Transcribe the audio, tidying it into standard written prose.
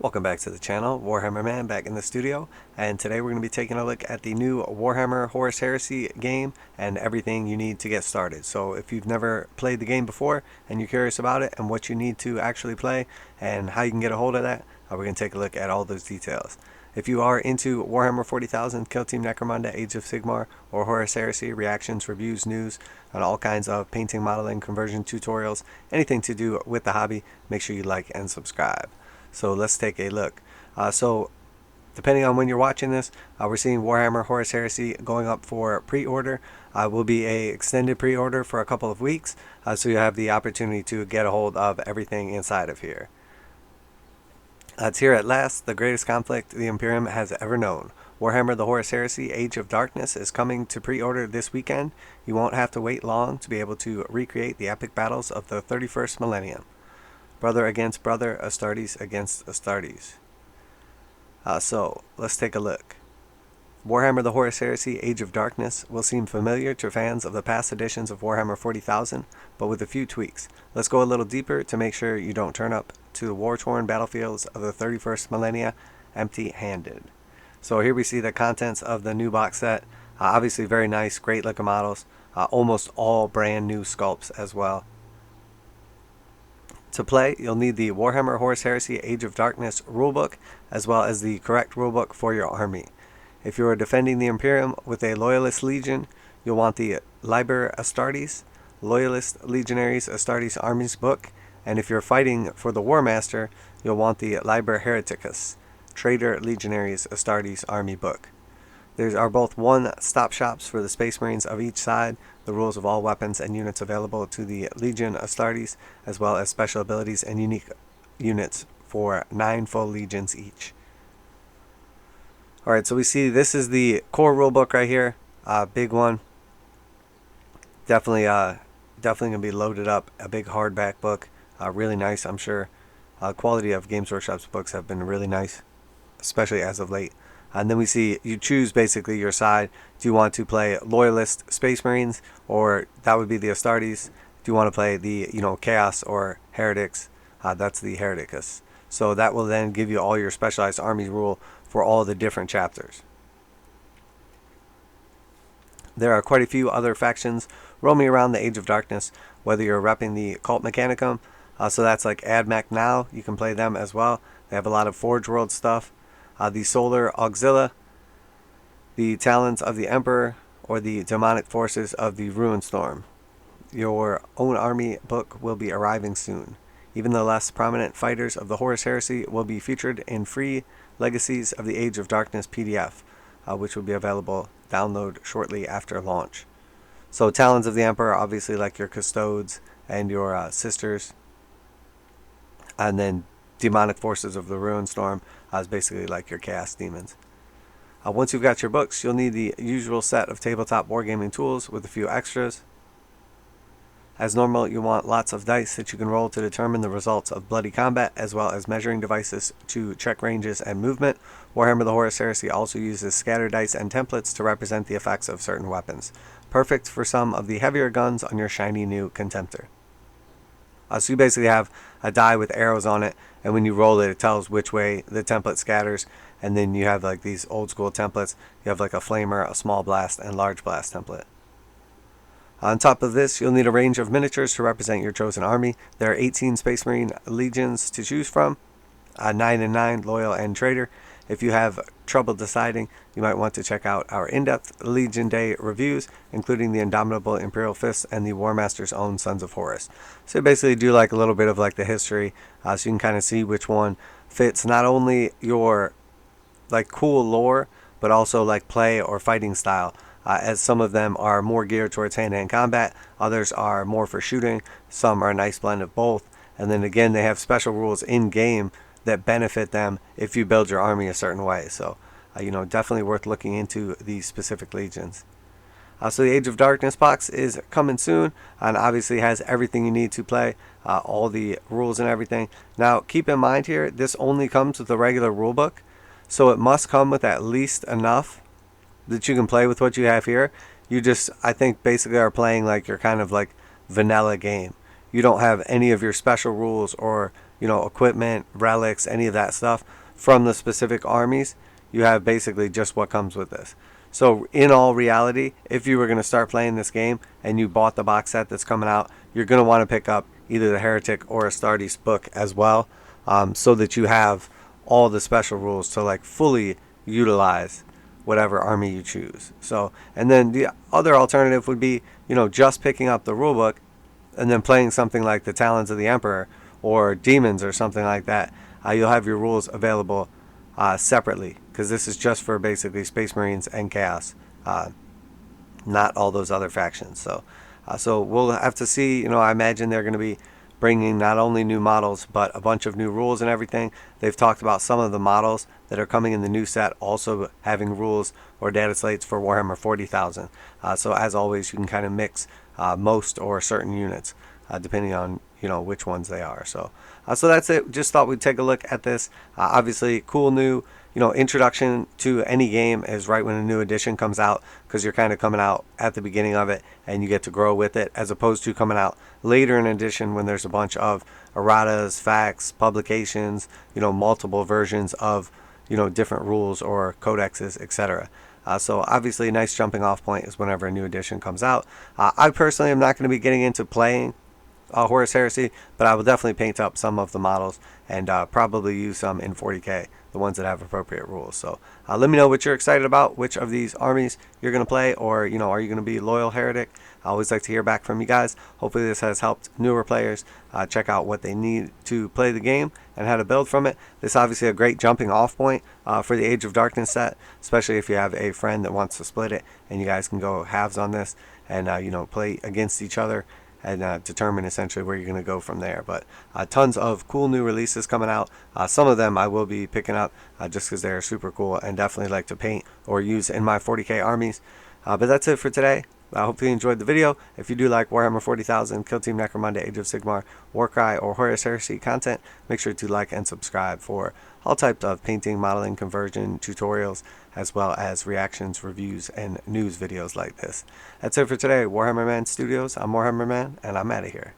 Welcome back to the channel, Warhammer Man back in the studio, and today we're going to be taking a look at the new Warhammer Horus Heresy game and everything you need to get started. So if you've never played the game before and you're curious about it and what you need to actually play and how you can get a hold of that, we're going to take a look at all those details. If you are into Warhammer 40,000, Kill Team Necromunda, Age of Sigmar, or Horus Heresy, reactions, reviews, news, and all kinds of painting, modeling, conversion tutorials, anything to do with the hobby, make sure you like and subscribe. So let's take a look. So depending on when you're watching this, we're seeing Warhammer Horus Heresy going up for pre-order. Will be a extended pre-order for a couple of weeks, so you have the opportunity to get a hold of everything inside of here. It's here at last, the greatest conflict the Imperium has ever known. Warhammer the Horus Heresy Age of Darkness is coming to pre-order this weekend. You won't have to wait long to be able to recreate the epic battles of the 31st millennium. Brother against brother, Astartes against Astartes. So, let's take a look. Warhammer the Horus Heresy Age of Darkness will seem familiar to fans of the past editions of Warhammer 40,000, but with a few tweaks. Let's go a little deeper to make sure you don't turn up to the war-torn battlefields of the 31st millennia empty-handed. So here we see the contents of the new box set. Obviously very nice, great looking models. Almost all brand new sculpts as well. To play, you'll need the Warhammer Horus Heresy Age of Darkness rulebook, as well as the correct rulebook for your army. If you are defending the Imperium with a Loyalist Legion, you'll want the Liber Astartes, Loyalist Legionaries Astartes Armies book, and if you're fighting for the War Master, you'll want the Liber Hereticus, Traitor Legionaries Astartes Army book. There are both one-stop shops for the Space Marines of each side, the rules of all weapons and units available to the Legion Astartes, as well as special abilities and unique units for 9 full legions each. Alright, so we see this is the core rulebook right here, big one. Definitely going to be loaded up, a big hardback book, really nice, I'm sure. Quality of Games Workshop's books have been really nice, especially as of late. And then we see you choose basically your side. Do you want to play Loyalist Space Marines, or that would be the Astartes? Do you want to play the Chaos or Heretics? That's the Hereticus. So that will then give you all your specialized army rule for all the different chapters. There are quite a few other factions roaming around the Age of Darkness, whether you're repping the Cult Mechanicum, so that's like AdMech now, you can play them as well. They have a lot of forgeworld stuff. The Solar Auxilia, the Talons of the Emperor, or the Demonic Forces of the Ruinstorm. Your own army book will be arriving soon. Even the less prominent fighters of the Horus Heresy will be featured in free Legacies of the Age of Darkness PDF, which will be available download shortly after launch. So Talons of the Emperor, obviously like your Custodes and your Sisters, and then Demonic Forces of the Ruinstorm is basically like your Chaos Demons. Once you've got your books, you'll need the usual set of tabletop wargaming tools with a few extras. As normal, you want lots of dice that you can roll to determine the results of bloody combat, as well as measuring devices to check ranges and movement. Warhammer the Horus Heresy also uses scatter dice and templates to represent the effects of certain weapons. Perfect for some of the heavier guns on your shiny new Contemptor. So you basically have a die with arrows on it, and when you roll it, it tells which way the template scatters. And then you have like these old school templates. You have like a flamer, a small blast, and large blast template. On top of this, you'll need a range of miniatures to represent your chosen army. There are 18 Space Marine legions to choose from, 9 and 9, Loyal and Traitor. If you have trouble deciding, you might want to check out our in-depth Legion Day reviews, including the Indomitable Imperial Fists and the War Master's own Sons of Horus. So basically do like a little bit of like the history, so you can kind of see which one fits not only your like cool lore, but also like play or fighting style, as some of them are more geared towards hand-to-hand combat, others are more for shooting, some are a nice blend of both, and then again they have special rules in-game that benefit them if you build your army a certain way. So definitely worth looking into these specific legions. So the Age of Darkness box is coming soon, and obviously has everything you need to play, all the rules and everything. Now keep in mind here, this only comes with the regular rulebook, so it must come with at least enough that you can play with what you have here. You just, I think, basically are playing like your kind of like vanilla game. You don't have any of your special rules or equipment, relics, any of that stuff from the specific armies. You have basically just what comes with this. So in all reality, if you were going to start playing this game and you bought the box set that's coming out, you're going to want to pick up either the Heretic or Astartes book as well, so that you have all the special rules to like fully utilize whatever army you choose. So, and then the other alternative would be, just picking up the rulebook and then playing something like the Talons of the Emperor or Demons or something like that. You'll have your rules available separately, because this is just for basically Space Marines and Chaos, not all those other factions. So we'll have to see. I imagine they're going to be bringing not only new models but a bunch of new rules and everything. They've talked about some of the models that are coming in the new set also having rules or data slates for Warhammer 40,000. So as always, you can kind of mix most or certain units depending on which ones they are. So that's it. Just thought we'd take a look at this. Obviously, cool new introduction to any game is right when a new edition comes out, because you're kind of coming out at the beginning of it and you get to grow with it, as opposed to coming out later in edition when there's a bunch of erratas, facts, publications, multiple versions of different rules or codexes, etc. So obviously a nice jumping off point is whenever a new edition comes out. I personally am not going to be getting into playing Horus Heresy, but I will definitely paint up some of the models and probably use some in 40k, the ones that have appropriate rules. So let me know what you're excited about, which of these armies you're going to play, or are you going to be loyal Heretic? I always like to hear back from you guys. Hopefully this has helped newer players check out what they need to play the game and how to build from it. This is obviously a great jumping off point for the Age of Darkness set, especially if you have a friend that wants to split it and you guys can go halves on this and play against each other and determine essentially where you're going to go from there. But tons of cool new releases coming out. Some of them I will be picking up just because they're super cool and definitely like to paint or use in my 40k armies. But that's it for today. I hope you enjoyed the video. If you do like Warhammer 40,000, Kill Team Necromunda, Age of Sigmar, Warcry, or Horus Heresy content, make sure to like and subscribe for all types of painting, modeling, conversion, tutorials, as well as reactions, reviews, and news videos like this. That's it for today. Warhammer Man Studios. I'm Warhammer Man, and I'm out of here.